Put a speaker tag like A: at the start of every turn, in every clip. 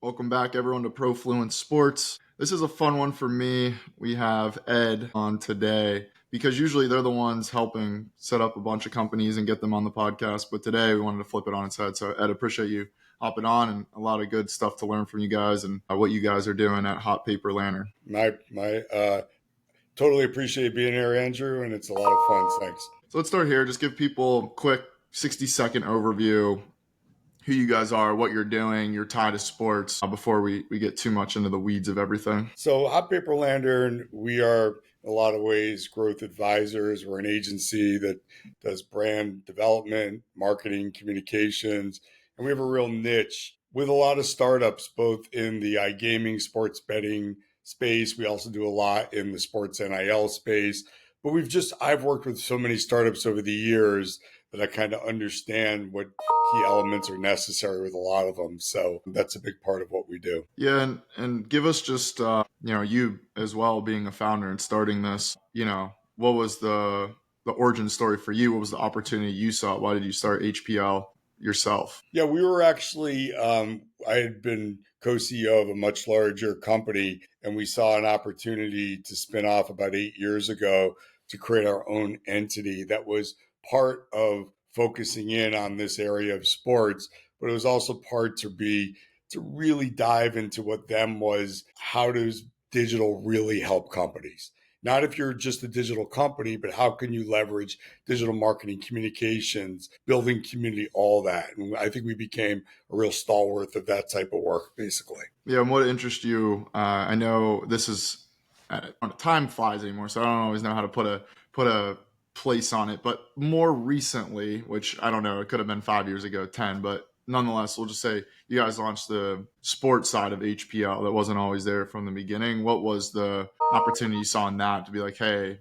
A: Welcome back, everyone, to Profluent Sports. This is a fun one for me. We have Ed on today because usually they're the ones helping set up a bunch of companies and get them on the podcast. But today we wanted to flip it on its head. So, Ed, appreciate you hopping on, and a lot of good stuff to learn from you guys and what you guys are doing at Hot Paper Lantern.
B: Totally appreciate being here, Andrew, and it's a lot of fun. Thanks.
A: So let's start here. Just give people a quick 60-second overview, who you guys are, what you're doing, your tie to sports, before we get too much into the weeds of everything.
B: So Hot Paper Lantern, we are in a lot of ways growth advisors. We're an agency that does brand development, marketing, communications, and we have a real niche with a lot of startups, both in the iGaming, sports betting space. We also do a lot in the sports NIL space. But I've worked with so many startups over the years that I kind of understand what key elements are necessary with a lot of them. So that's a big part of what we do.
A: Yeah, and give us just, you as well being a founder and starting this, what was the origin story for you? What was the opportunity you saw? Why did you start HPL yourself?
B: Yeah, we were actually, I had been co-CEO of a much larger company, and we saw an opportunity to spin off about 8 years ago to create our own entity that was part of focusing in on this area of sports, but it was also part to really dive into what them was, how does digital really help companies? Not if you're just a digital company, but how can you leverage digital marketing, communications, building community, all that. And I think we became a real stalwart of that type of work, basically.
A: Yeah, and what interests you? I know this is time flies anymore, so I don't always know how to put a place on it. But more recently, which I don't know, it could have been 5 years ago, 10, but nonetheless, we'll just say you guys launched the sports side of HPL that wasn't always there from the beginning. What was the opportunity you saw in that to be like, hey,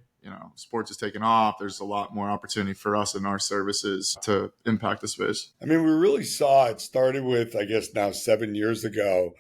A: sports is taking off. There's a lot more opportunity for us and our services to impact the space.
B: I mean, we really saw it started with, I guess now 7 years ago,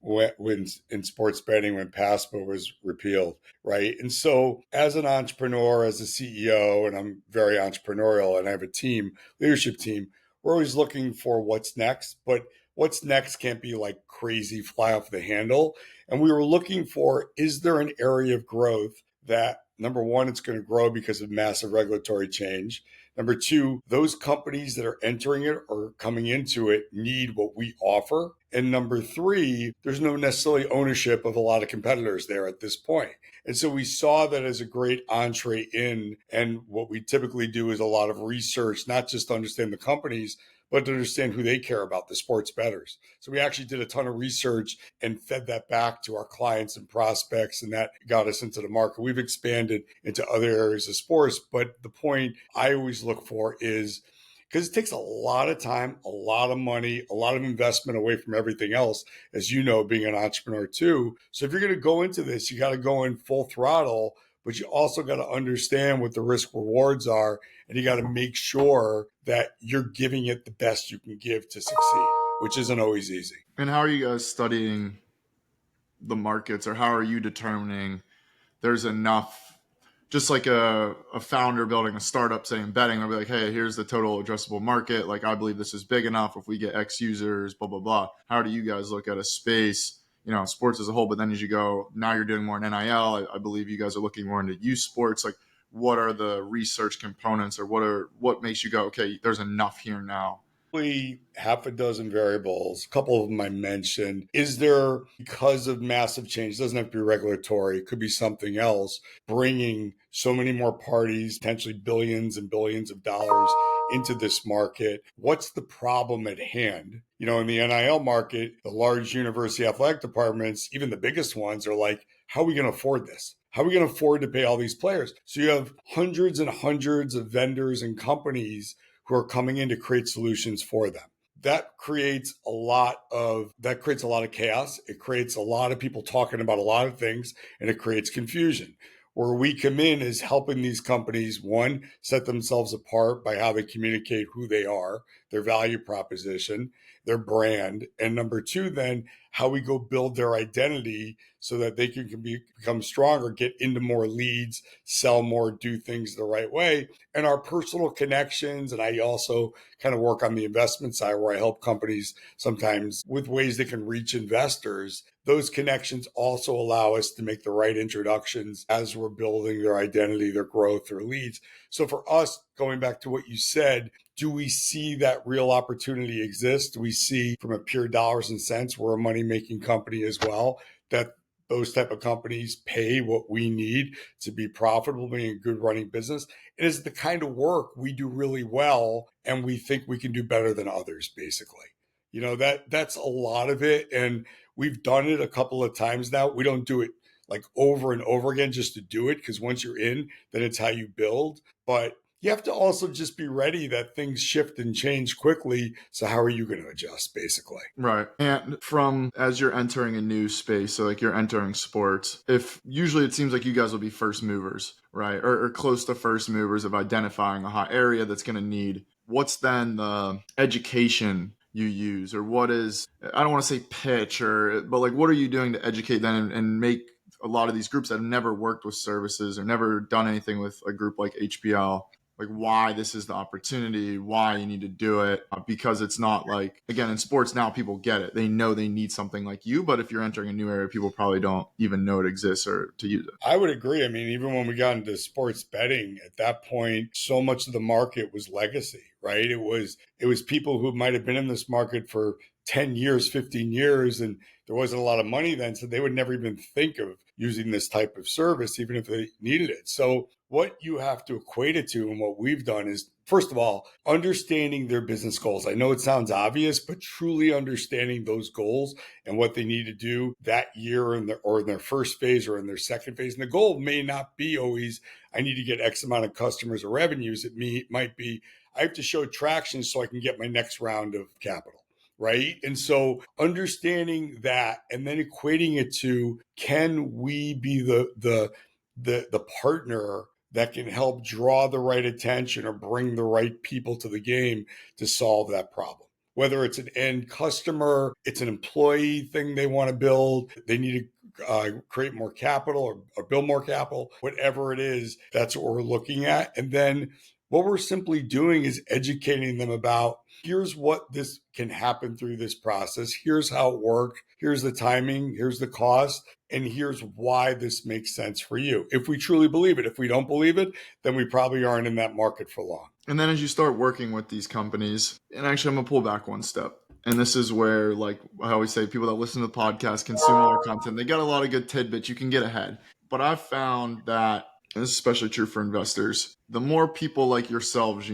B: when in sports betting, when PASPA was repealed, right? And so as an entrepreneur, as a CEO, and I'm very entrepreneurial and I have a leadership team, we're always looking for what's next, but what's next can't be like crazy fly off the handle. And we were looking for, is there an area of growth that, number one, it's going to grow because of massive regulatory change. Number two, those companies that are entering it or coming into it need what we offer. And number three, there's no necessarily ownership of a lot of competitors there at this point. And so we saw that as a great entree in. And what we typically do is a lot of research, not just to understand the companies, but to understand who they care about, the sports bettors. So we actually did a ton of research and fed that back to our clients and prospects, and that got us into the market. We've expanded into other areas of sports, but the point I always look for is, because it takes a lot of time, a lot of money, a lot of investment away from everything else, as you know, being an entrepreneur too. So if you're going to go into this, you got to go in full throttle, but you also got to understand what the risk rewards are. And you got to make sure that you're giving it the best you can give to succeed, which isn't always easy.
A: And how are you guys studying the markets, or how are you determining there's enough, just like a founder building a startup saying betting, they'll be like, hey, here's the total addressable market. Like, I believe this is big enough if we get X users, blah, blah, blah. How do you guys look at a space, sports as a whole, but then as you go, now you're doing more in NIL. I believe you guys are looking more into youth sports. Like, what are the research components, or what makes you go, okay, there's enough here now?
B: Half a dozen variables. A couple of them I mentioned. Is there, because of massive change, it doesn't have to be regulatory, it could be something else, bringing so many more parties, potentially billions and billions of dollars into this market? What's the problem at hand? In the NIL market, the large university athletic departments, even the biggest ones, are like, how are we going to afford this? How are we going to afford to pay all these players? So you have hundreds and hundreds of vendors and companies who are coming in to create solutions for them. That creates a lot of chaos. It creates a lot of people talking about a lot of things, and it creates confusion. Where we come in is helping these companies, one, set themselves apart by how they communicate who they are, their value proposition, their brand. And number two, then how we go build their identity so that they can become stronger, get into more leads, sell more, do things the right way. And our personal connections. And I also kind of work on the investment side where I help companies sometimes with ways they can reach investors. Those connections also allow us to make the right introductions as we're building their identity, their growth, their leads. So for us, going back to what you said, do we see that real opportunity exist? Do we see from a pure dollars and cents, we're a money making company as well, that those type of companies pay what we need to be profitable, being a good running business? It is the kind of work we do really well, and we think we can do better than others, basically. That's a lot of it. And we've done it a couple of times now. We don't do it like over and over again just to do it, because once you're in, then it's how you build. But you have to also just be ready that things shift and change quickly. So how are you going to adjust, basically?
A: Right. And from as you're entering a new space, so like you're entering sports, if usually it seems like you guys will be first movers, right? Or close to first movers of identifying a hot area that's going to need. What's then the education you use, or what is, I don't want to say pitch, but like what are you doing to educate them and make a lot of these groups that have never worked with services or never done anything with a group like HPL, like why this is the opportunity, why you need to do it, because it's not like, again, in sports now people get it. They know they need something like you, but if you're entering a new area, people probably don't even know it exists or to use it.
B: I would agree. I mean, even when we got into sports betting at that point, so much of the market was legacy, right? It was people who might have been in this market for 10 years, 15 years, and there wasn't a lot of money then, so they would never even think of using this type of service, even if they needed it. So what you have to equate it to, and what we've done is, first of all, understanding their business goals. I know it sounds obvious, but truly understanding those goals and what they need to do that year in their first phase or in their second phase. And the goal may not be always, I need to get X amount of customers or revenues. Might be, I have to show traction so I can get my next round of capital. Right. And so understanding that and then equating it to, can we be the partner that can help draw the right attention or bring the right people to the game to solve that problem? Whether it's an end customer, it's an employee thing they want to build, they need to create more capital or build more capital, whatever it is, that's what we're looking at. And then what we're simply doing is educating them about, here's what this can happen through this process. Here's how it works. Here's the timing. Here's the cost. And here's why this makes sense for you. If we truly believe it. If we don't believe it, then we probably aren't in that market for long.
A: And then as you start working with these companies, and actually I'm going to pull back one step. And this is where, like I always say, people that listen to the podcast, consume all our content, they got a lot of good tidbits. You can get ahead. But I've found that, and this is especially true for investors, the more people like yourselves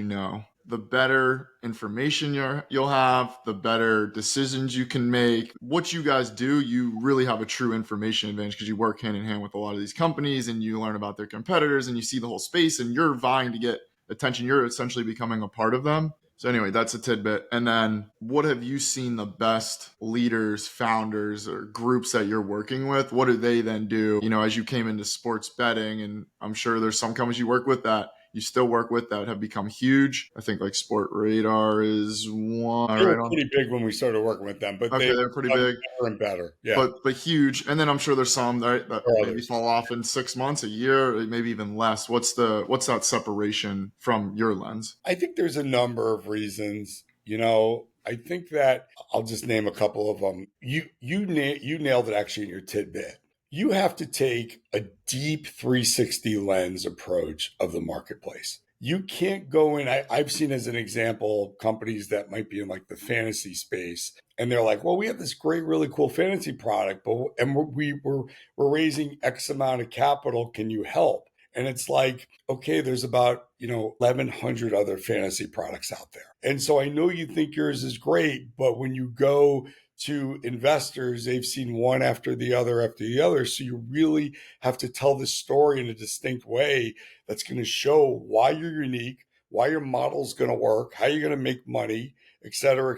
A: the better information you'll have, the better decisions you can make. What you guys do, you really have a true information advantage because you work hand in hand with a lot of these companies and you learn about their competitors and you see the whole space and you're vying to get attention. You're essentially becoming a part of them. So anyway, that's a tidbit. And then what have you seen the best leaders, founders, or groups that you're working with? What do they then do, as you came into sports betting? And I'm sure there's some companies you work with that you still work with that have become huge. I think like Sport Radar is one.
B: They were pretty big when we started working with them, but
A: they're pretty big.
B: Better and better. Yeah.
A: But huge. And then I'm sure there's some that maybe fall off in 6 months, a year, maybe even less. What's that separation from your lens?
B: I think there's a number of reasons. I think that I'll just name a couple of them. You nailed it actually in your tidbit. You have to take a deep 360 lens approach of the marketplace. You can't go in. I've seen as an example companies that might be in like the fantasy space, and they're like, "Well, we have this great, really cool fantasy product, and we're raising X amount of capital. Can you help?" And it's like, okay, there's about 1,100 other fantasy products out there, and so I know you think yours is great, but when you go to investors, they've seen one after the other after the other. So you really have to tell the story in a distinct way that's going to show why you're unique, why your model's going to work, how you're going to make money, et cetera,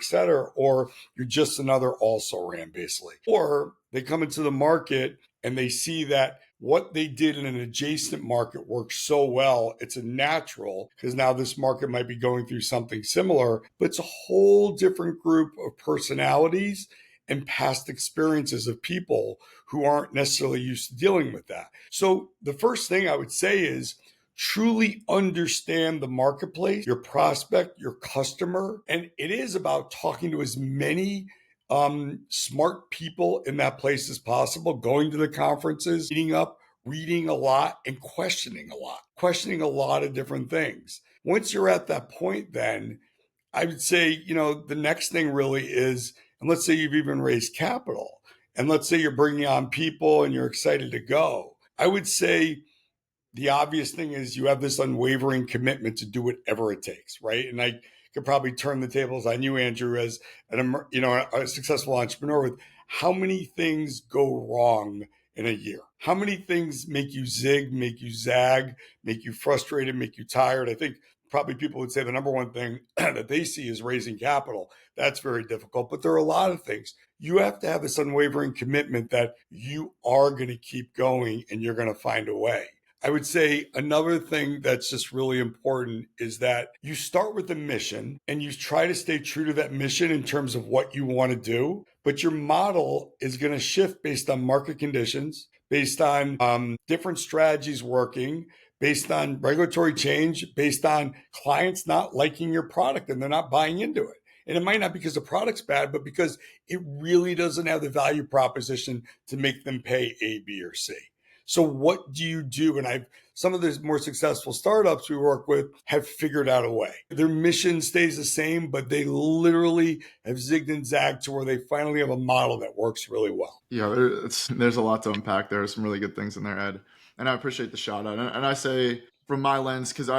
B: or you're just another also ran basically. Or they come into the market and they see that what they did in an adjacent market works so well. It's a natural because now this market might be going through something similar, but it's a whole different group of personalities and past experiences of people who aren't necessarily used to dealing with that. So the first thing I would say is truly understand the marketplace, your prospect, your customer. And it is about talking to as many smart people in that place as possible, going to the conferences, meeting up, reading a lot, and questioning a lot of different things. Once you're at that point, then I would say, the next thing really is, and let's say you've even raised capital, and let's say you're bringing on people and you're excited to go. I would say the obvious thing is you have this unwavering commitment to do whatever it takes, right? And I could probably turn the tables on you, Andrew, as a successful entrepreneur with how many things go wrong in a year. How many things make you zig, make you zag, make you frustrated, make you tired? I think probably people would say the number one thing that they see is raising capital. That's very difficult, but there are a lot of things. You have to have this unwavering commitment that you are going to keep going and you're going to find a way. I would say another thing that's just really important is that you start with a mission and you try to stay true to that mission in terms of what you want to do. But your model is going to shift based on market conditions, based on different strategies working, based on regulatory change, based on clients not liking your product and they're not buying into it. And it might not because the product's bad, but because it really doesn't have the value proposition to make them pay A, B, or C. So what do you do? And some of the more successful startups we work with have figured out a way. Their mission stays the same, but they literally have zigged and zagged to where they finally have a model that works really well.
A: Yeah, there's a lot to unpack. There are some really good things in there, Ed. And I appreciate the shout out. And I say from my lens, because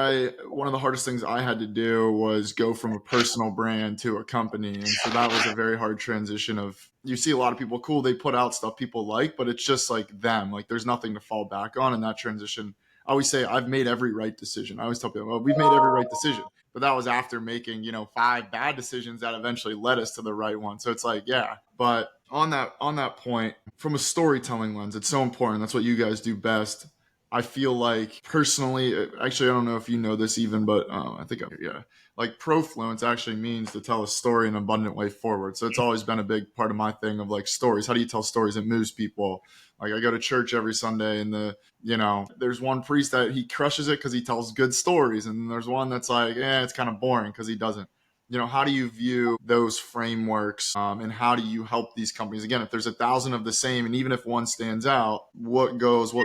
A: one of the hardest things I had to do was go from a personal brand to a company. And so that was a very hard transition of, you see a lot of people, cool, they put out stuff people like, but it's just like them. Like there's nothing to fall back on in that transition. I always say I've made every right decision. I always tell people, well, we've made every right decision. But that was after making, 5 bad decisions that eventually led us to the right one. So it's like, yeah. But on that point, from a storytelling lens, it's so important. That's what you guys do best. I feel like personally, actually, I don't know if you know this even, but I think, yeah, like profluence actually means to tell a story in an abundant way forward. So it's always been a big part of my thing of like stories. How do you tell stories? It moves people. Like I go to church every Sunday and there's one priest that he crushes it because he tells good stories. And there's one that's like, it's kind of boring because he doesn't. How do you view those frameworks and how do you help these companies? Again, if there's 1,000 of the same, and even if one stands out, what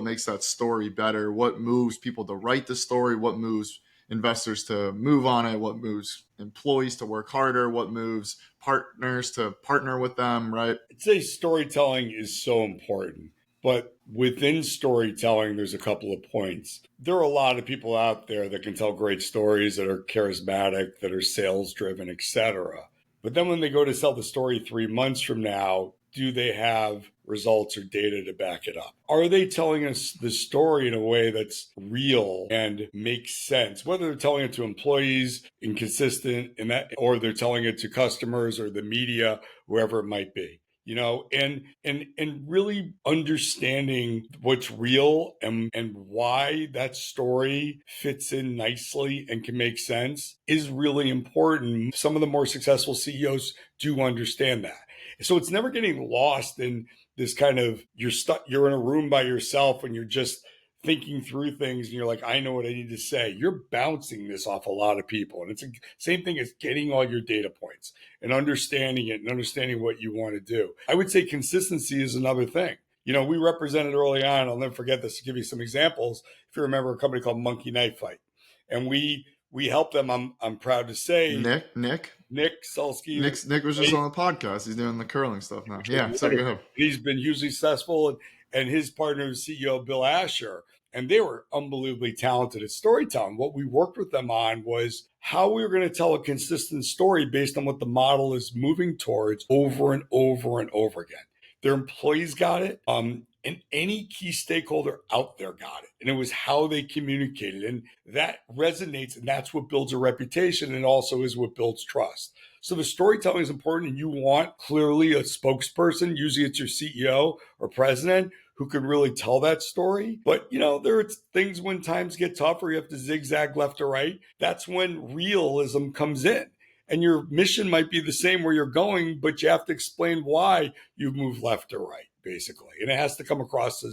A: makes that story better? What moves people to write the story? What moves investors to move on it? What moves employees to work harder? What moves partners to partner with them, right?
B: I'd say storytelling is so important. But within storytelling, there's a couple of points. There are a lot of people out there that can tell great stories, that are charismatic, that are sales driven, etc. But then when they go to sell the story 3 months from now, do they have results or data to back it up? Are they telling us the story in a way that's real and makes sense? Whether they're telling it to employees and consistent in that, or they're telling it to customers or the media, whoever it might be. And really understanding what's real and why that story fits in nicely and can make sense is really important. Some of the more successful CEOs do understand that. So it's never getting lost in this kind of, you're in a room by yourself and you're just thinking through things and you're like, I know what I need to say. You're bouncing this off a lot of people. And it's the same thing as getting all your data points and understanding it and understanding what you want to do. I would say consistency is another thing. We represented early on, I'll never forget this, to give you some examples. If you remember a company called Monkey Knife Fight, and we helped them. I'm proud to say Nick Sulsky.
A: Nick was just on the podcast. He's doing the curling stuff now. Yeah, so go ahead.
B: He's been hugely successful, and his partner, CEO Bill Asher, and they were unbelievably talented at storytelling. What we worked with them on was how we were going to tell a consistent story based on what the model is moving towards over and over and over again. Their employees got it. And any key stakeholder out there got it. And it was how they communicated. And that resonates, and that's what builds a reputation and also is what builds trust. So the storytelling is important, and you want clearly a spokesperson, usually it's your CEO or president, who can really tell that story. But there are things when times get tougher, you have to zigzag left or right. That's when realism comes in. And your mission might be the same where you're going, but you have to explain why you move left or right, basically. And it has to come across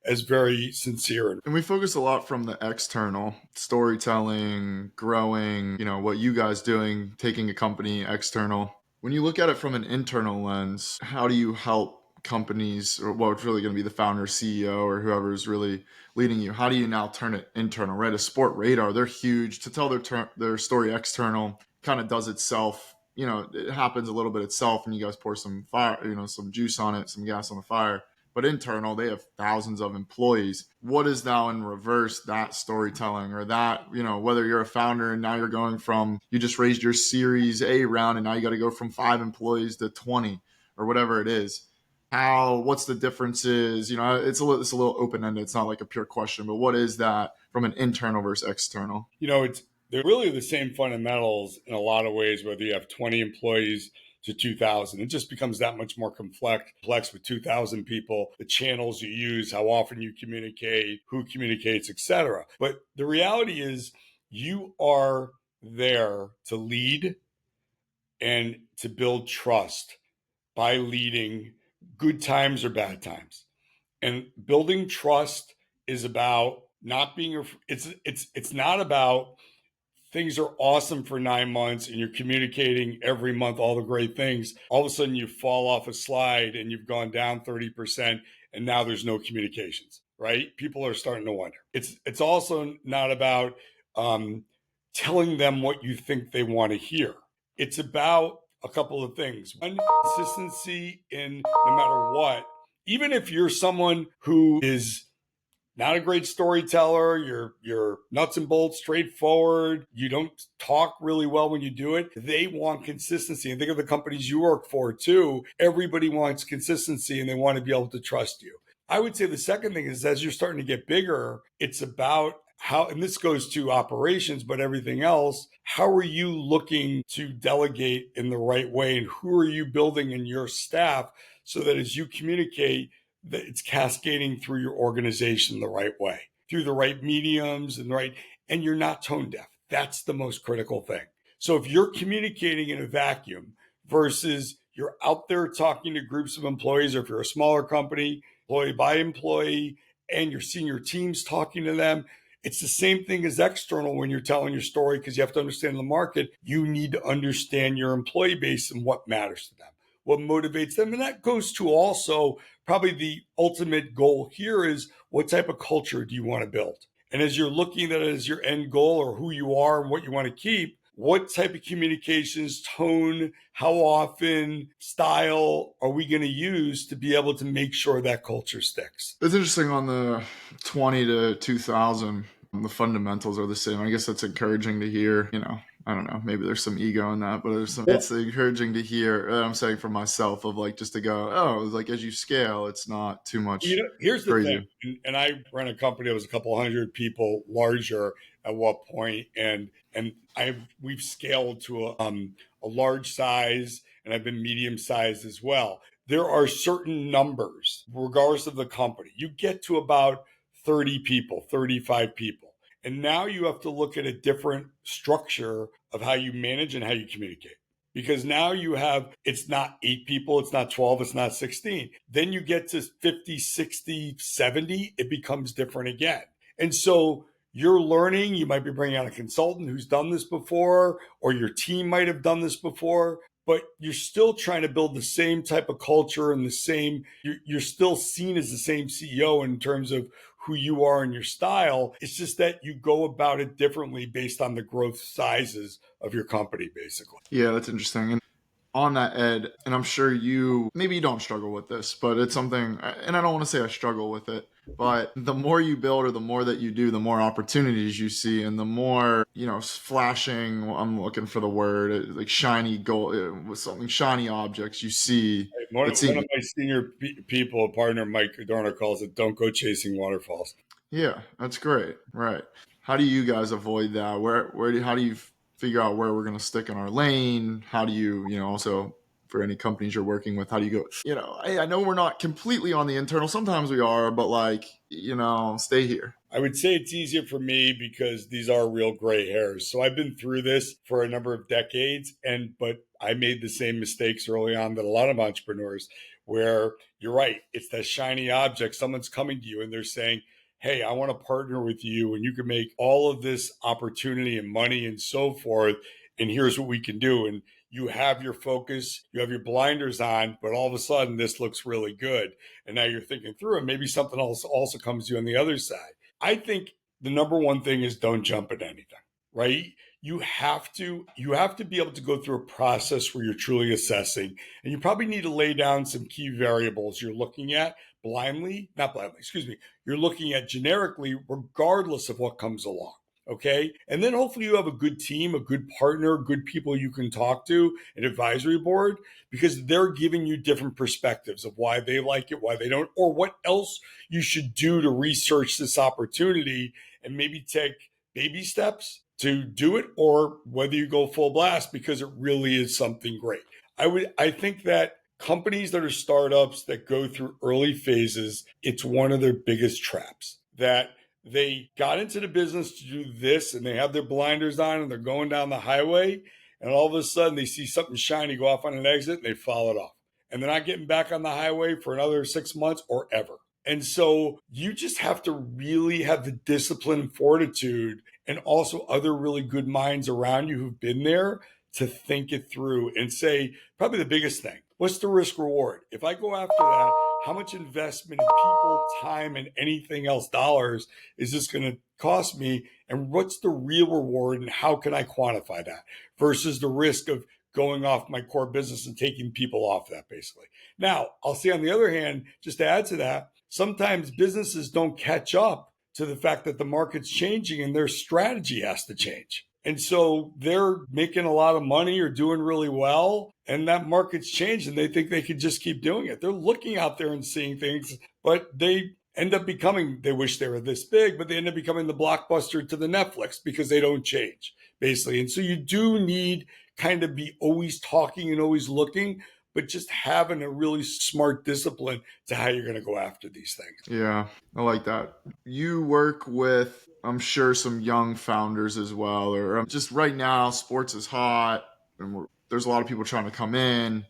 B: as very sincere.
A: And we focus a lot from the external storytelling, growing, what you guys doing, taking a company external. When you look at it from an internal lens, how do you help companies, or well, it's really going to be the founder, CEO, or whoever's really leading you? How do you now turn it internal, right? A Sport Radar, they're huge. To tell their story external kind of does itself. It happens a little bit itself, and you guys pour some fire, some juice on it, some gas on the fire. But internal, they have thousands of employees. What is now in reverse that storytelling, or that, whether you're a founder and now you're going from, you just raised your Series A round and now you got to go from 5 employees to 20 or whatever it is. What's the differences? It's a little open ended. It's not like a pure question, but what is that from an internal versus external?
B: They're really the same fundamentals in a lot of ways, whether you have 20 employees to 2,000. It just becomes that much more complex with 2,000 people, the channels you use, how often you communicate, who communicates, etc. But the reality is you are there to lead and to build trust by leading, good times or bad times. And building trust is about not being it's not about things are awesome for 9 months and you're communicating every month all the great things. All of a sudden you fall off a slide and you've gone down 30% and now there's no communications, right? People are starting to wonder. It's also not about telling them what you think they want to hear. It's about a couple of things. One, consistency in no matter what. Even if you're someone who is not a great storyteller, you're nuts and bolts, straightforward, you don't talk really well when you do it, they want consistency. And think of the companies you work for too. Everybody wants consistency and they want to be able to trust you. I would say the second thing is, as you're starting to get bigger, it's about how, and this goes to operations, but everything else, how are you looking to delegate in the right way? And who are you building in your staff so that as you communicate, that it's cascading through your organization the right way, through the right mediums and you're not tone deaf. That's the most critical thing. So if you're communicating in a vacuum versus you're out there talking to groups of employees, or if you're a smaller company, employee by employee, and you're seeing your teams talking to them, it's the same thing as external when you're telling your story, because you have to understand the market. You need to understand your employee base and what matters to them, what motivates them. And that goes to also probably the ultimate goal here is, what type of culture do you want to build? And as you're looking at it as your end goal, or who you are and what you want to keep, what type of communications, tone, how often, style are we going to use to be able to make sure that culture sticks?
A: It's interesting on the 20 to 2000, the fundamentals are the same. I guess that's encouraging to hear. I don't know, maybe there's some ego in that, but it's encouraging to hear. I'm saying for myself, of like, just to go, oh, like as you scale, it's not too much.
B: Here's the
A: crazy
B: thing, and I ran a company that was a couple hundred people larger at what point, and we've scaled to a large size, and I've been medium sized as well. There are certain numbers, regardless of the company. You get to about 30 people, 35 people. And now you have to look at a different structure of how you manage and how you communicate. Because now you have, it's not 8 people, it's not 12, it's not 16. Then you get to 50, 60, 70, it becomes different again. And so you're learning, you might be bringing on a consultant who's done this before, or your team might have done this before, but you're still trying to build the same type of culture and you're still seen as the same CEO in terms of who you are and your style. It's just that you go about it differently based on the growth sizes of your company, basically.
A: Yeah, that's interesting. And on that, Ed, and I'm sure maybe you don't struggle with this, but it's something, and I don't want to say I struggle with it, but the more you build, or the more that you do, the more opportunities you see, and the more, flashing, I'm looking for the word, like shiny gold, with something, shiny objects you see.
B: One of my senior people, a partner, Mike Adorno, calls it, don't go chasing waterfalls.
A: Yeah, that's great. Right. How do you guys avoid that? How do you figure out where we're going to stick in our lane. How do you, also for any companies you're working with, how do you go, hey, I know we're not completely on the internal. Sometimes we are, but like, stay here.
B: I would say it's easier for me because these are real gray hairs. So I've been through this for a number of decades, but I made the same mistakes early on that a lot of entrepreneurs, where you're right, it's that shiny object. Someone's coming to you and they're saying, hey, I want to partner with you and you can make all of this opportunity and money and so forth. And here's what we can do. And you have your focus, you have your blinders on, but all of a sudden this looks really good. And now you're thinking through it. Maybe something else also comes to you on the other side. I think the number one thing is don't jump at anything, right? You have to be able to go through a process where you're truly assessing, and you probably need to lay down some key variables you're looking at not blindly, excuse me. You're looking at generically regardless of what comes along. Okay. And then hopefully you have a good team, a good partner, good people you can talk to, an advisory board, because they're giving you different perspectives of why they like it, why they don't, or what else you should do to research this opportunity and maybe take baby steps to do it, or whether you go full blast because it really is something great. I think that companies that are startups that go through early phases, it's one of their biggest traps that they got into the business to do this and they have their blinders on and they're going down the highway, and all of a sudden they see something shiny go off on an exit and they follow it off, and they're not getting back on the highway for another 6 months or ever. And so you just have to really have the discipline and fortitude, and also other really good minds around you who've been there, to think it through and say, probably the biggest thing, what's the risk reward? If I go after that, how much investment in people, time, and anything else, dollars, is this going to cost me? And what's the real reward, and how can I quantify that versus the risk of going off my core business and taking people off that, basically. Now, I'll say on the other hand, just to add to that, sometimes businesses don't catch up to the fact that the market's changing and their strategy has to change. And so they're making a lot of money or doing really well, and that market's changed and they think they can just keep doing it. They're looking out there and seeing things, but they end up becoming, they wish they were this big, but they end up becoming the Blockbuster to the Netflix because they don't change, basically. And so you do need kind of be always talking and always looking, but just having a really smart discipline to how you're going to go after these things.
A: Yeah, I like that. You work with, I'm sure, some young founders as well, or just right now, sports is hot, and there's a lot of people trying to come in.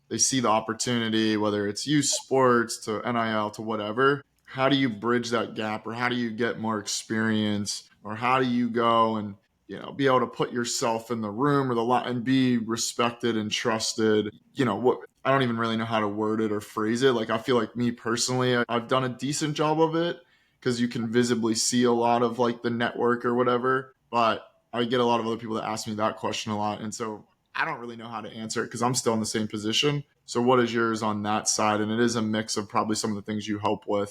A: They see the opportunity, whether it's youth sports to NIL to whatever. How do you bridge that gap, or how do you get more experience, or how do you go and be able to put yourself in the room or the lot and be respected and trusted? What, I don't even really know how to word it or phrase it. Like, I feel like me personally, I've done a decent job of it because you can visibly see a lot of like the network or whatever. But I get a lot of other people that ask me that question a lot. And so I don't really know how to answer it because I'm still in the same position. So what is yours on that side? And it is a mix of probably some of the things you help
B: Well,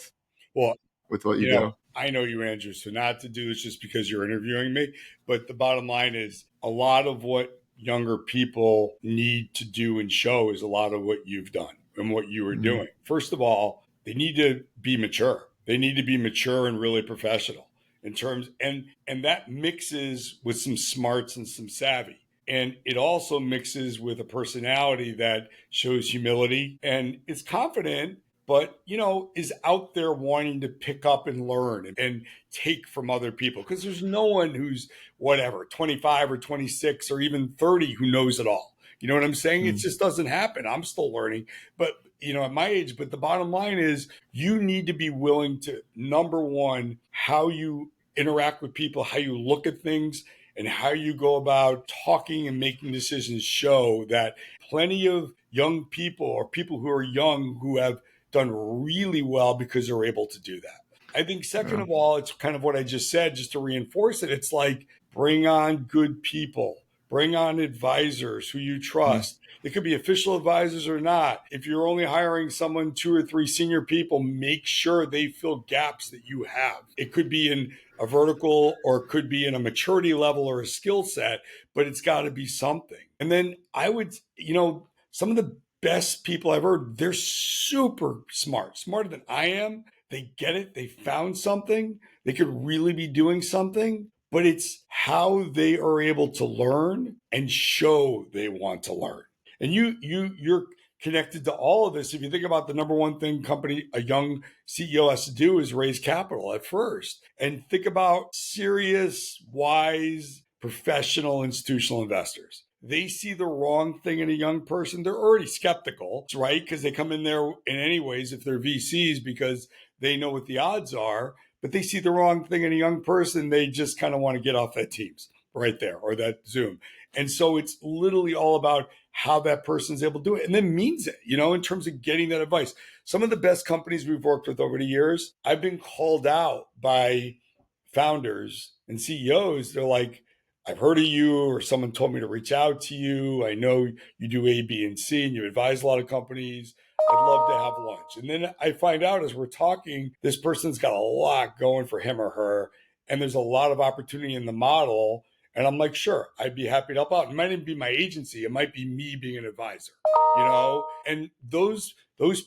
A: with what you do.
B: I know you, Andrew, so not to do this just because you're interviewing me, but the bottom line is a lot of what younger people need to do and show is a lot of what you've done and what you were
A: Mm-hmm.
B: doing. First of all, they need to be mature. They need to be mature and really professional in terms, and that mixes with some smarts and some savvy. And it also mixes with a personality that shows humility and is confident, but is out there wanting to pick up and learn and take from other people, because there's no one who's whatever 25 or 26 or even 30 who knows it all. You know what I'm saying? It just doesn't happen. I'm still learning, but at my age. But the bottom line is you need to be willing to, number one, how you interact with people, how you look at things, and how you go about talking and making decisions show that plenty of young people, or people who are young, who have done really well because they're able to do that. I think second
A: Yeah.
B: of all, it's kind of what I just said, just to reinforce it. It's like, bring on good people, bring on advisors who you
A: Mm.
B: trust. It could be official advisors or not. If you're only hiring someone, 2 or 3 senior people, make sure they fill gaps that you have. It could be in a vertical, or it could be in a maturity level or a skill set, but it's got to be something. And then I would, some of the best people I've heard, they're super smart, smarter than I am. They get it. They found something. They could really be doing something, but it's how they are able to learn and show they want to learn. And you're connected to all of this. If you think about the number one thing a young CEO has to do is raise capital at first. And think about serious, wise, professional institutional investors. They see the wrong thing in a young person. They're already skeptical, right? Because they come in there in any ways if they're VCs because they know what the odds are, but they see the wrong thing in a young person. They just kind of want to get off that Teams right there or that Zoom. And so it's literally all about how that person's able to do it and then means it, in terms of getting that advice. Some of the best companies we've worked with over the years, I've been called out by founders and CEOs. They're like, I've heard of you, or someone told me to reach out to you. I know you do A, B, and C, and you advise a lot of companies. I'd love to have lunch. And then I find out as we're talking, this person's got a lot going for him or her, and there's a lot of opportunity in the model. And I'm like, sure, I'd be happy to help out. It might even be my agency. It might be me being an advisor, And those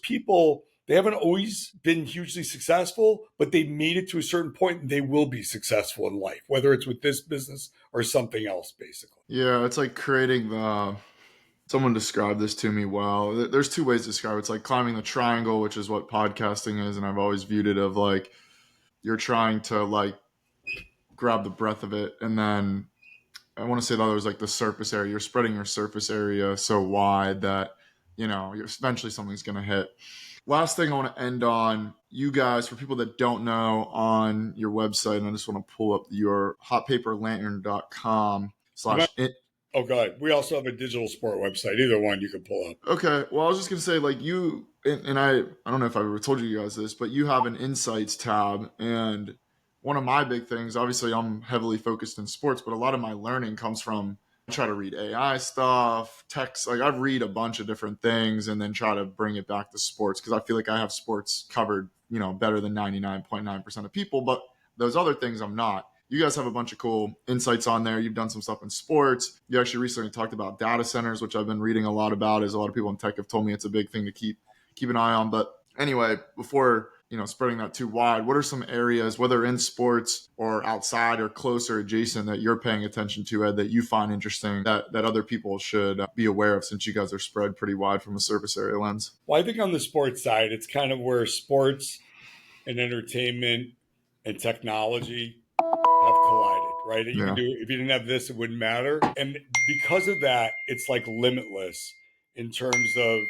B: people, they haven't always been hugely successful, but they made it to a certain point and they will be successful in life, whether it's with this business or something else, basically.
A: Yeah, it's like creating the. Someone described this to me well. There's two ways to describe it. It's like climbing the triangle, which is what podcasting is, and I've always viewed it of like you're trying to like grab the breadth of it, and then I want to say the other is like the surface area. You're spreading your surface area so wide that eventually something's going to hit. Last thing I want to end on, you guys, for people that don't know, on your website, and I just want to pull up your hotpaperlantern.com slash
B: Oh, God. We also have a digital sport website. Either one you can pull up.
A: Okay. Well, I was just going to say, like, you, and I don't know if I've ever told you guys this, but you have an insights tab. And one of my big things, obviously, I'm heavily focused in sports, but a lot of my learning comes from I try to read AI stuff, text. Like, I read a bunch of different things and then try to bring it back to sports because I feel like I have sports covered, better than 99.9% of people. But those other things, I'm not. You guys have a bunch of cool insights on there. You've done some stuff in sports. You actually recently talked about data centers, which I've been reading a lot about, as a lot of people in tech have told me it's a big thing to keep an eye on. But anyway, before spreading that too wide, what are some areas, whether in sports or outside or close or adjacent, that you're paying attention to, Ed, that you find interesting that other people should be aware of, since you guys are spread pretty wide from a surface area lens?
B: Well, I think on the sports side, it's kind of where sports and entertainment and technology have collided, right? You can
A: Yeah.
B: do, if you didn't have this, it wouldn't matter. And because of that, it's like limitless in terms of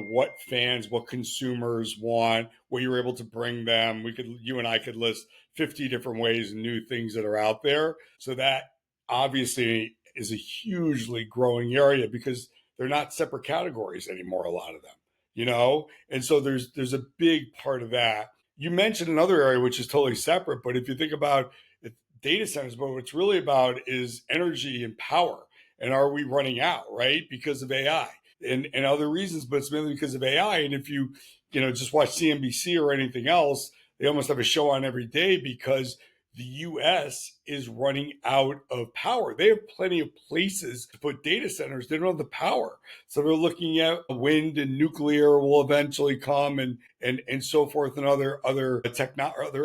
B: what fans, what consumers want, what you're able to bring them. You and I could list 50 different ways and new things that are out there. So that obviously is a hugely growing area because they're not separate categories anymore, a lot of them. And so there's a big part of that. You mentioned another area which is totally separate, but if you think about it, data centers, but what it's really about is energy and power. And are we running out, right? Because of AI and other reasons, but it's mainly because of AI. And if you just watch CNBC or anything else, they almost have a show on every day because the US is running out of power. They have plenty of places to put data centers. They don't have the power. So they're looking at wind and nuclear will eventually come and so forth and other other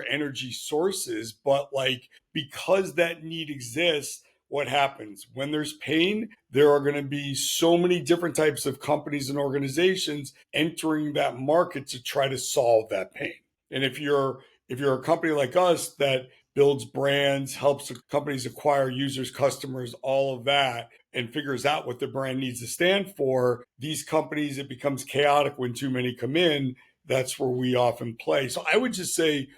B: energy sources. But like, because that need exists, what happens when there's pain? There are going to be so many different types of companies and organizations entering that market to try to solve that pain. And if you're a company like us that builds brands, helps companies acquire users, customers, all of that, and figures out what the brand needs to stand for, these companies, it becomes chaotic when too many come in. That's where we often play. So I would just say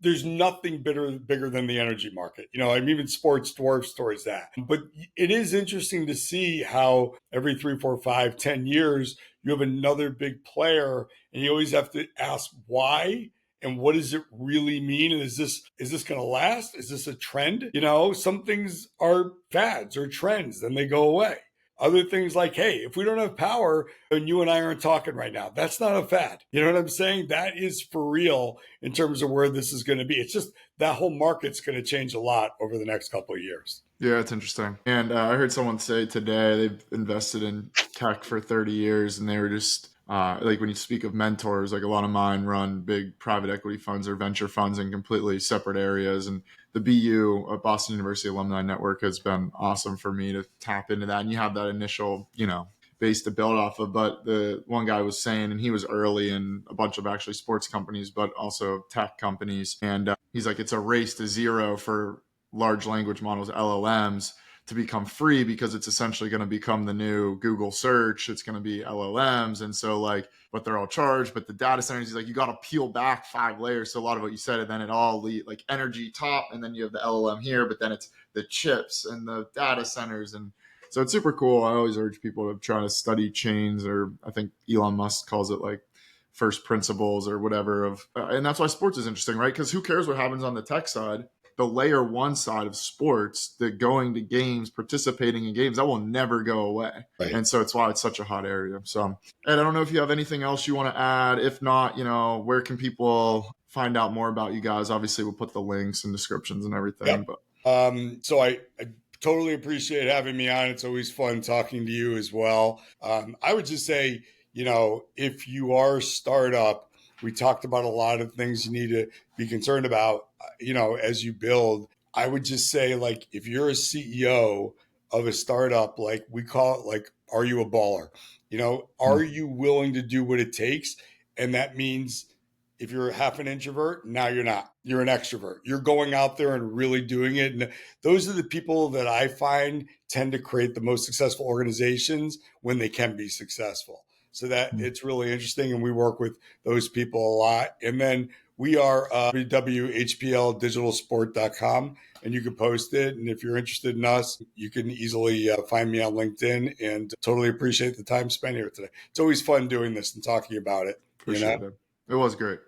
B: there's nothing bigger than the energy market. Even sports dwarfs towards that. But it is interesting to see how every 3, 4, 5, 10 years, you have another big player, and you always have to ask why and what does it really mean? And is this going to last? Is this a trend? Some things are fads or trends, then they go away. Other things like, hey, if we don't have power and you and I aren't talking right now, that's not a fad. You know what I'm saying? That is for real in terms of where this is going to be. It's just that whole market's going to change a lot over the next couple of years.
A: Yeah, it's interesting. And I heard someone say today they've invested in tech for 30 years and they were just Like when you speak of mentors, like a lot of mine run big private equity funds or venture funds in completely separate areas. And the BU, Boston University Alumni Network, has been awesome for me to tap into that. And you have that initial, base to build off of. But the one guy was saying, and he was early in a bunch of actually sports companies, but also tech companies. And he's like, it's a race to zero for large language models, LLMs, to become free, because it's essentially going to become the new Google search. It's going to be LLMs. And so like, but they're all charged, but the data centers, he's like, you got to peel back 5 layers. So a lot of what you said, and then it all like energy top, and then you have the LLM here, but then it's the chips and the data centers. And so it's super cool. I always urge people to try to study chains, or I think Elon Musk calls it like first principles or whatever of, and that's why sports is interesting, right? Because who cares what happens on the tech side? The layer one side of sports, the going to games, participating in games, that will never go away.
B: Right.
A: And so it's why it's such a hot area. So, Ed, I don't know if you have anything else you want to add. If not, where can people find out more about you guys? Obviously, we'll put the links and descriptions and everything.
B: Yep.
A: But
B: So I totally appreciate having me on. It's always fun talking to you as well. I would just say, if you are a startup, we talked about a lot of things you need to be concerned about, as you build. I would just say, like, if you're a CEO of a startup, like we call it, like, are you a baller? Are you willing to do what it takes? And that means if you're half an introvert, now you're not. You're an extrovert. You're going out there and really doing it. And those are the people that I find tend to create the most successful organizations when they can be successful. So that it's really interesting. And we work with those people a lot. And then we are www.hpldigitalsport.com, and you can post it. And if you're interested in us, you can easily find me on LinkedIn, and totally appreciate the time spent here today. It's always fun doing this and talking about it.
A: appreciate it. It was great.